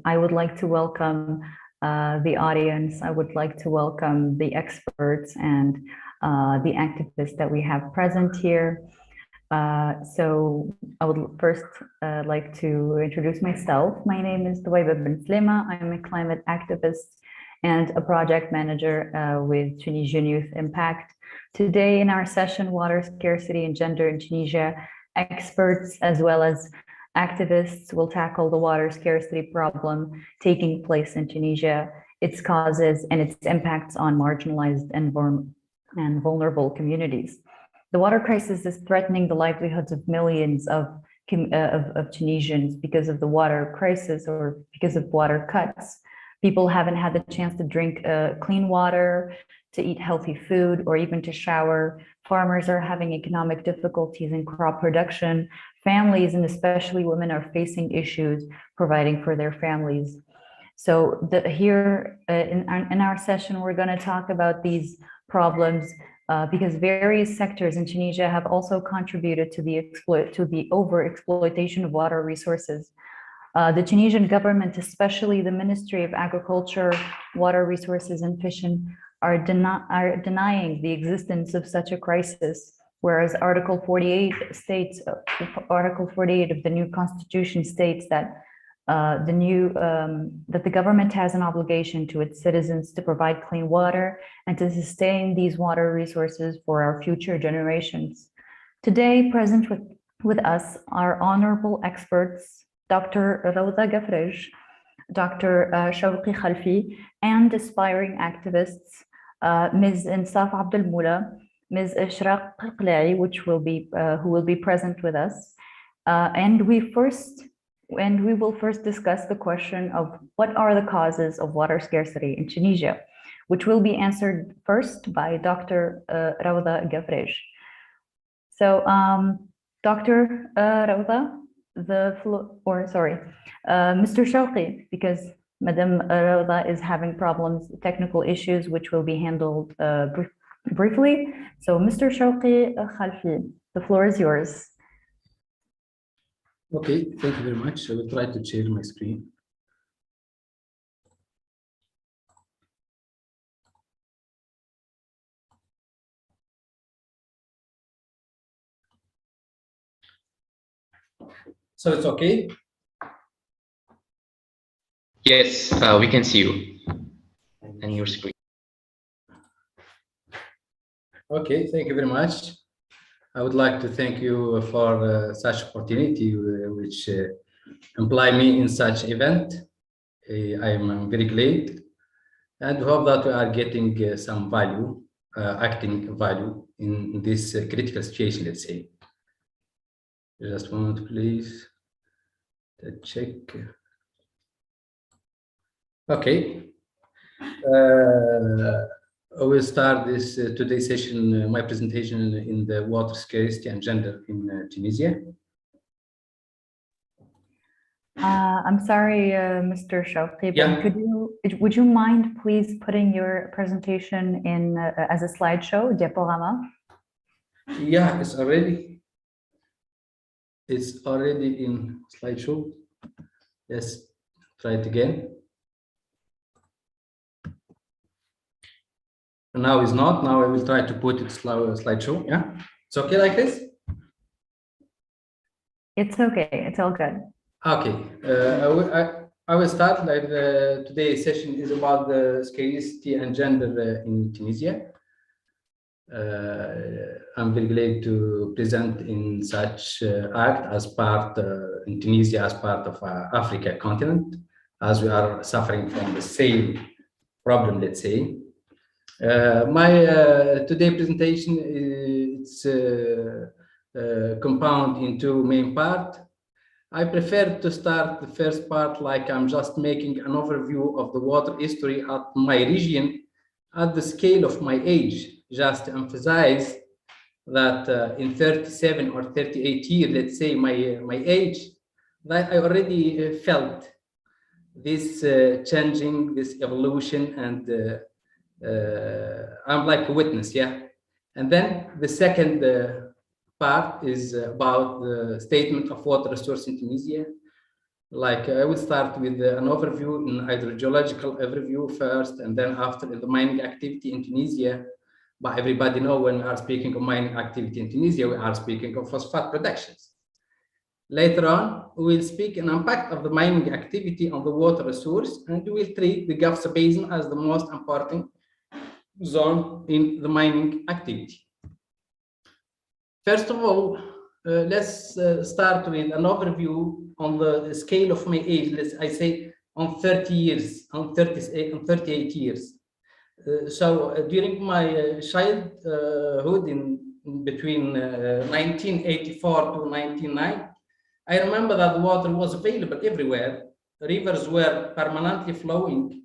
I would like to welcome the audience. I would like to welcome the experts and the activists that we have present here. So I would first like to introduce myself. My name is Duwaiba Ben Slema. I'm a climate activist and a project manager with Tunisian Youth Impact. Today in our session, Water Scarcity and Gender in Tunisia, experts as well as activists will tackle the water scarcity problem taking place in Tunisia, its causes and its impacts on marginalized and vulnerable communities. The water crisis is threatening the livelihoods of millions of Tunisians because of the water crisis or because of water cuts. People haven't had the chance to drink clean water, to eat healthy food, or even to shower. Farmers are having economic difficulties in crop production. Families, and especially women, are facing issues providing for their families. So here in our session, we're going to talk about these problems because various sectors in Tunisia have also contributed to the overexploitation of water resources. The Tunisian government, especially the Ministry of Agriculture, Water Resources and Fishing, are denying the existence of such a crisis, whereas Article 48 of the new constitution states that that the government has an obligation to its citizens to provide clean water and to sustain these water resources for our future generations. Today, present with us are honorable experts, Dr. Rawda Gafrej, Dr. Shawqi Khalfi, and aspiring activists, Ms. Insaf Abdelmoula, Ms. Ishraq Qalqla'i, who will be present with us. And we will first discuss the question of what are the causes of water scarcity in Tunisia, which will be answered first by Dr. Rawda Gafrej. So, Dr. Rawda, Mr. Shawqi, because Madam Rawda is having technical issues, which will be handled briefly. So, Mr. Shawqi Khalfi, the floor is yours. Okay, thank you very much. I will try to share my screen. So it's okay? Yes, we can see you and your screen. Okay, thank you very much. I would like to thank you for such opportunity which imply me in such event. I am very glad and hope that we are getting some value, acting value in this critical situation, let's say. Just a moment, please. Check. Okay. I will start this today's session, my presentation in the water scarcity and gender in Tunisia. I'm sorry, Mr. Shawqi, but would you mind please putting your presentation in as a slideshow, diaporama? Yeah, it's already in slideshow. Let's try it again. Now it's not. Now I will try to put it slideshow. Yeah, it's okay like this. It's okay. It's all good. Okay. I will start. Like today's session is about the scarcity and gender in Tunisia. I'm very glad to present in such act as part in Tunisia as part of Africa continent, as we are suffering from the same problem, let's say. My today presentation is compound in two main parts. I prefer to start the first part like I'm just making an overview of the water history at my region at the scale of my age, just to emphasize that in 37 or 38 years, let's say my age, that I already felt this changing, this evolution, and I'm like a witness, yeah. And then the second part is about the statement of water resource in Tunisia, Like I will start with an overview in hydrogeological overview first, and then after in the mining activity in Tunisia. But everybody know when we are speaking of mining activity in Tunisia, we are speaking of phosphate productions. Later on, we will speak an impact of the mining activity on the water resource, and we will treat the Gulf Basin as the most important zone in the mining activity. First of all, let's start with an overview on the scale of my age. I say on 30 years, on 38 years. During my childhood in between 1984 to 1999, I remember that water was available everywhere. Rivers were permanently flowing,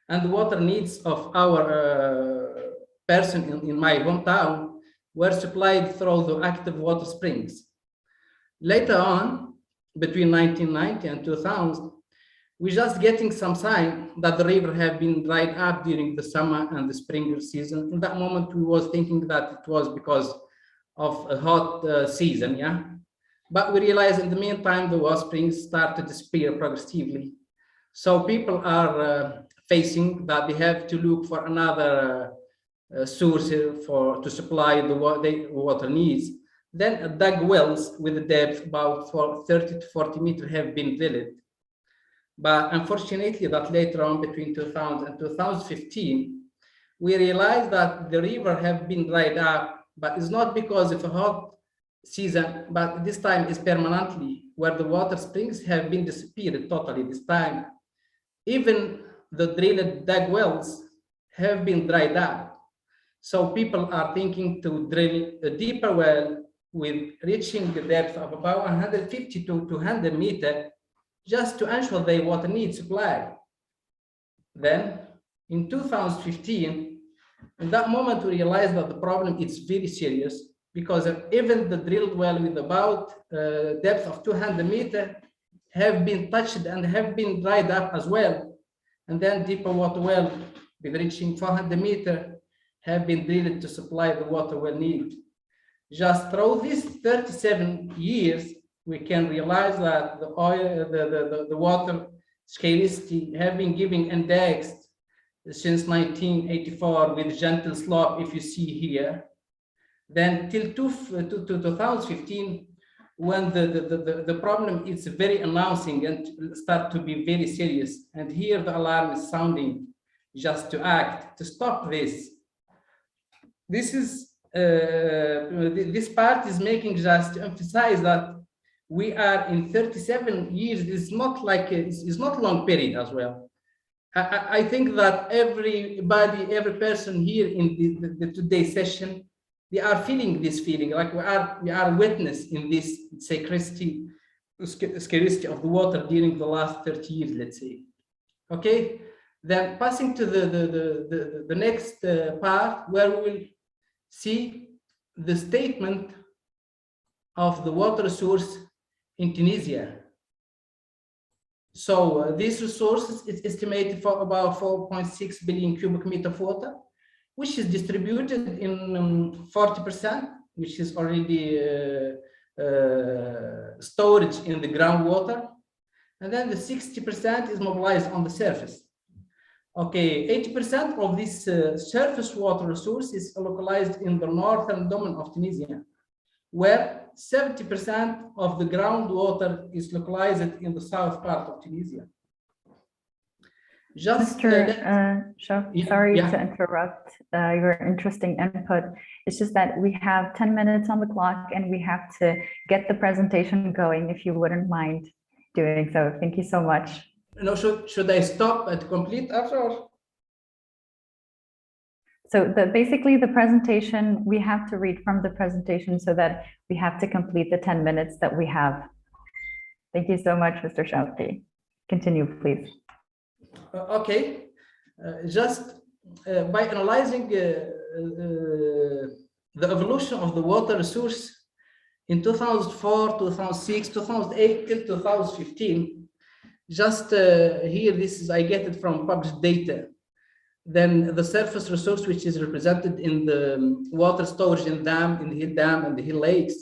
and the water needs of our person in my hometown were supplied through the active water springs. Later on, between 1990 and 2000, we're just getting some sign that the river have been dried up during the summer and the spring season. In that moment, we was thinking that it was because of a hot season, yeah. But we realized in the meantime, the water springs start to disappear progressively. So people are facing that they have to look for another source to supply the water needs. Then dug wells with a depth about 30 to 40 meters have been drilled. But unfortunately, that later on between 2000 and 2015, we realized that the river have been dried up, but it's not because of a hot season, but this time is permanently, where the water springs have been disappeared totally this time. Even the drilled dug wells have been dried up. So people are thinking to drill a deeper well with reaching the depth of about 150 to 200 meters, just to ensure their water need supply. Then in 2015, in that moment, we realized that the problem is very serious, because even the drilled well with about depth of 200 meters have been touched and have been dried up as well. And then deeper water well with reaching 400 meters have been drilled to supply the water well need. Just through these 37 years, we can realize that the oil, the water scarcity have been given indexed since 1984 with gentle slope, if you see here. Then till 2015, when the problem is very announcing and start to be very serious. And here the alarm is sounding just to act, to stop this. This is, this part is making just to emphasize that we are in 37 years. It's not like, it's not a long period as well. I think that everybody, every person here in the today's session, they are feeling this feeling, like we are witness in this scarcity of the water during the last 30 years, let's say. Okay, then passing to the next part, where we will see the statement of the water resource in Tunisia. So these resources is estimated for about 4.6 billion cubic meters of water, which is distributed in 40%, which is already storage in the groundwater, and then the 60% is mobilized on the surface. Okay, 80% of this surface water resource is localized in the northern domain of Tunisia, where 70% of the groundwater is localized in the south part of Tunisia. Just Mr. Sorry to interrupt your interesting input. It's just that we have 10 minutes on the clock and we have to get the presentation going, if you wouldn't mind doing so. Thank you so much. No, should I stop and complete after? So basically the presentation, we have to read from the presentation so that we have to complete the 10 minutes that we have. Thank you so much, Mr. Shawki. Continue, please. Okay, just by analyzing the evolution of the water resource in 2004, 2006, 2008 till 2015, just here, this is, I get it from published data. Then the surface resource, which is represented in the water storage in dam, in the hill dam and the hill lakes.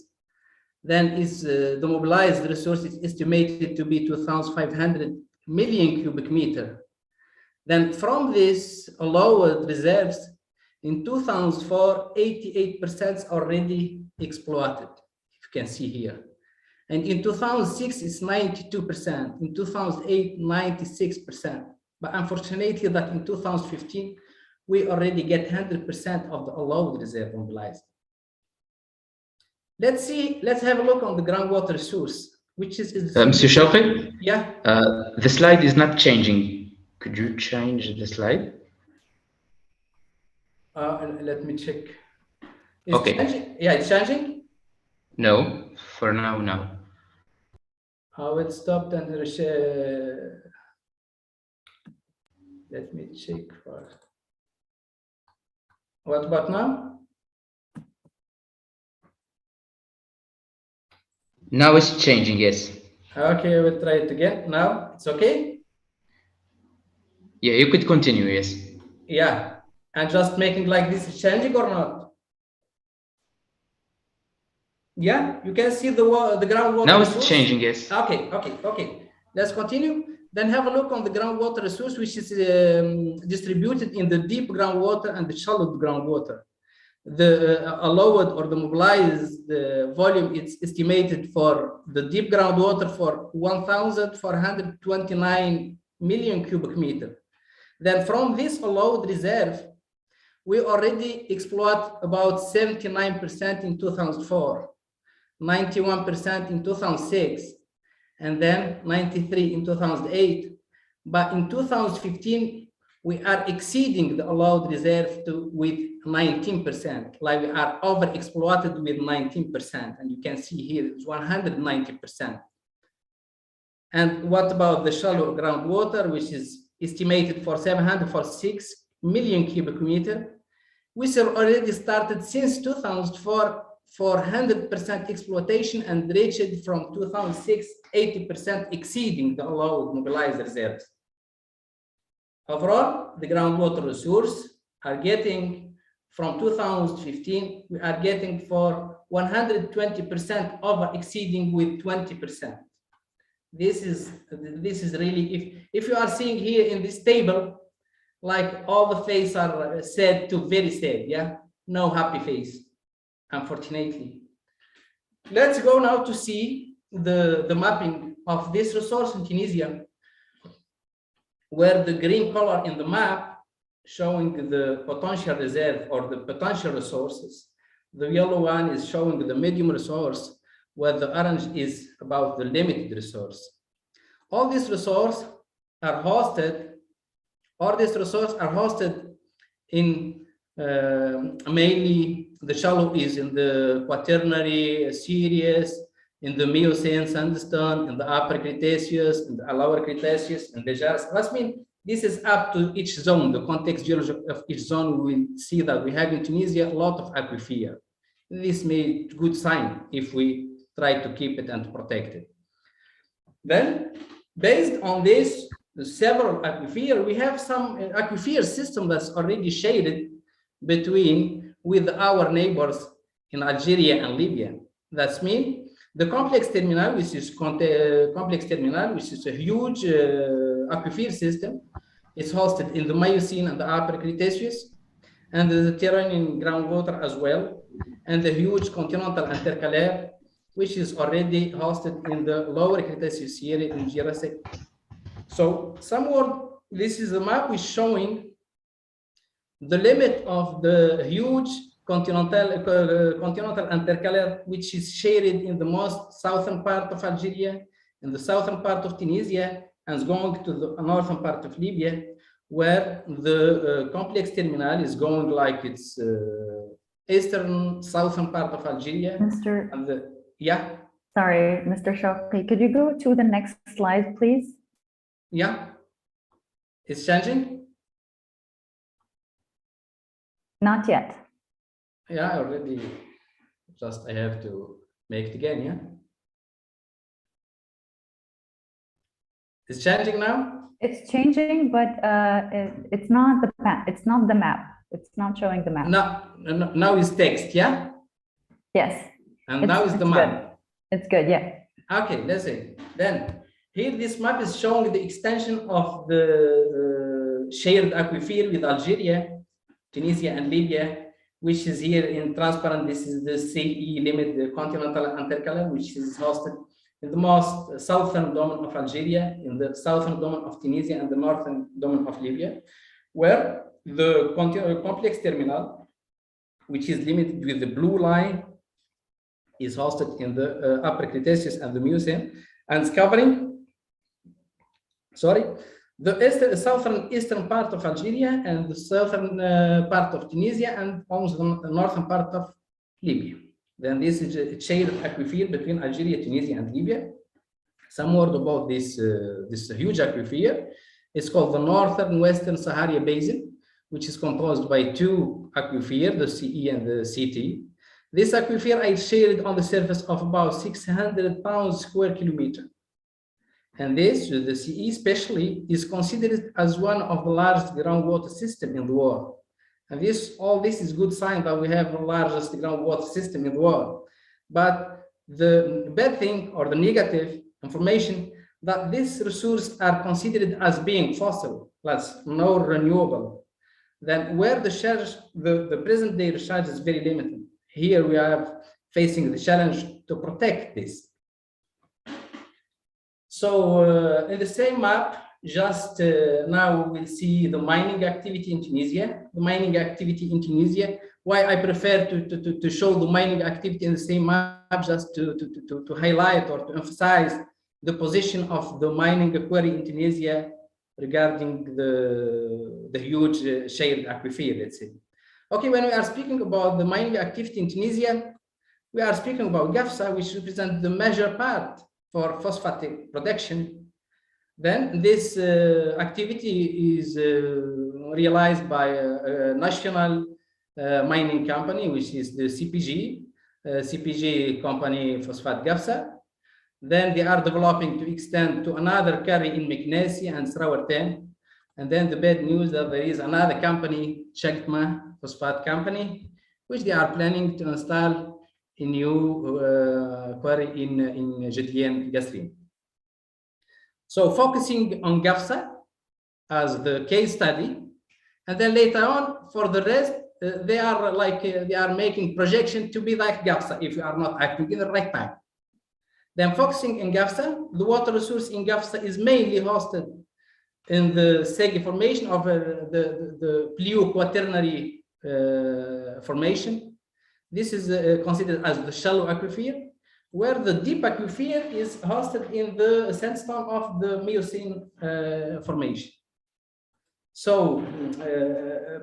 then is the mobilized resource is estimated to be 2,500 million cubic meter. Then from this allowed reserves, in 2004, 88% already exploited, if you can see here. And in 2006, it's 92%. In 2008, 96%. But unfortunately, that in 2015, we already get 100% of the allowed reserve mobilized. Let's have a look on the groundwater resource, which is Mr. Shawqi? Yeah. The slide is not changing. Could you change the slide? Let me check. Okay. Changing? Yeah, it's changing? No, for now, no. It stopped and let me check first. What about now? Now it's changing, yes. Okay, we'll try it again. Now it's okay? Yeah, you could continue, yes. Yeah, and just making like this is changing or not? Yeah, you can see the groundwater. Now it's resource. changing, yes. Okay. Let's continue. Then have a look on the groundwater resource, which is distributed in the deep groundwater and the shallow groundwater. The allowed or the mobilized volume is estimated for the deep groundwater for 1,429 million cubic meter. Then from this allowed reserve, we already exploit about 79% in 2004, 91% in 2006, and then 93 in 2008. But in 2015, we are exceeding the allowed reserve with 19%, like we are overexploited with 19%. And you can see here it's 190%. And what about the shallow groundwater, which is estimated for 746 million cubic meter? We have already started since 2004 for 100% exploitation and reached from 2006, 80% exceeding the allowed mobilized reserves. Overall, the groundwater resource are getting from 2015, we are getting for 120% over exceeding with 20%. This is really, if you are seeing here in this table, like all the faces are sad to very sad, yeah? No happy face, unfortunately. Let's go now to see the mapping of this resource in Tunisia, where the green color in the map showing the potential reserve or the potential resources. The yellow one is showing the medium resource, where the orange is about the limited resource. All these resources are hosted, in mainly the shallow is in the Quaternary series, in the Miocene sandstone, in the Upper Cretaceous, in the Lower Cretaceous, and the Jars. That means this is up to each zone, the context geology of each zone. We will see that we have in Tunisia a lot of aquifer. This may be a good sign if we try to keep it and protect it. Then, based on this, several aquifer, we have some aquifer system that's already shaded with our neighbors in Algeria and Libya. That means the complex terminal, which is a huge aquifer system, is hosted in the Miocene and the Upper Cretaceous, and the Mediterranean groundwater as well, and the huge continental intercalaire, which is already hosted in the Lower Cretaceous area in Jurassic. So somewhat, this is a map which showing the limit of the huge continental intercalaire, which is shaded in the most southern part of Algeria, in the southern part of Tunisia, and is going to the northern part of Libya, where the complex terminal is going like it's eastern, southern part of Algeria. Yeah. Sorry, Mr. Shawqi, could you go to the next slide, please? Yeah. It's changing? Not yet. Yeah, already. I have to make it again, yeah? It's changing now? It's changing, but it's not the map. It's not the map. It's not showing the map. No, now it's text, yeah? Yes. And now is the map. It's good, yeah. Okay, let's see. Then here, this map is showing the extension of the shared aquifer with Algeria, Tunisia, and Libya, which is here in transparent. This is the CE limit, the continental intercalary, which is hosted in the most southern domain of Algeria, in the southern domain of Tunisia, and the northern domain of Libya, where the complex terminal, which is limited with the blue line, is hosted in the Upper Cretaceous and the Miocene, and it's covering, the southern eastern part of Algeria and the southern part of Tunisia and almost the northern part of Libya. Then this is a shared aquifer between Algeria, Tunisia, and Libya. Some word about this huge aquifer. It's called the Northern Western Saharia Basin, which is composed by two aquifers, the CE and the CT. This aquifer is shared on the surface of about 600,000 square kilometers. And this, the CE especially, is considered as one of the largest groundwater systems in the world. And all this is good sign that we have the largest groundwater system in the world. But the bad thing or the negative information that these resources are considered as being fossil, plus no renewable. Then where the present day research is very limited. Here we are facing the challenge to protect this. So in the same map, just now we will see the mining activity in Tunisia. The mining activity in Tunisia. Why I prefer to show the mining activity in the same map, just to highlight or to emphasize the position of the mining quarry in Tunisia regarding the huge shared aquifer, let's say. Okay, when we are speaking about the mining activity in Tunisia, we are speaking about GAFSA, which represents the major part for phosphate production. Then this activity is realized by a national mining company, which is the CPG company Phosphate GAFSA. Then they are developing to extend to another quarry in Meknesi and Srawarten. And then the bad news that there is another company, Chagma Phosphate Company, which they are planning to install a new quarry in Jedien Gasrin. So focusing on GAFSA as the case study, and then later on for the rest, they are making projection to be like GAFSA if you are not acting in the right time. Then focusing in GAFSA, the water resource in GAFSA is mainly hosted in the Segi formation of the Plio-Quaternary formation. This is considered as the shallow aquifer, where the deep aquifer is hosted in the sandstone of the Miocene formation. So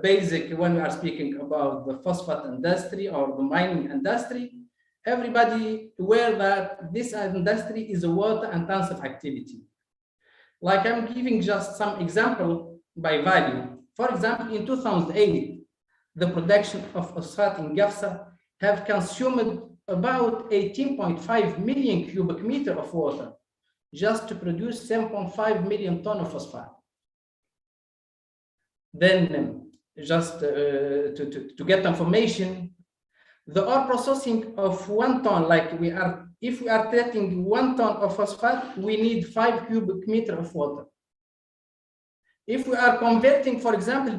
basic, when we are speaking about the phosphate industry or the mining industry, everybody aware that this industry is a water intensive activity. Like I'm giving just some example by value. For example, in 2008, the production of phosphate in GAFSA have consumed about 18.5 million cubic meters of water just to produce 7.5 million tons of phosphate. Then just to get information, the ore processing of 1 ton, if we are treating 1 ton of phosphate, we need 5 cubic meters of water. If we are converting, for example,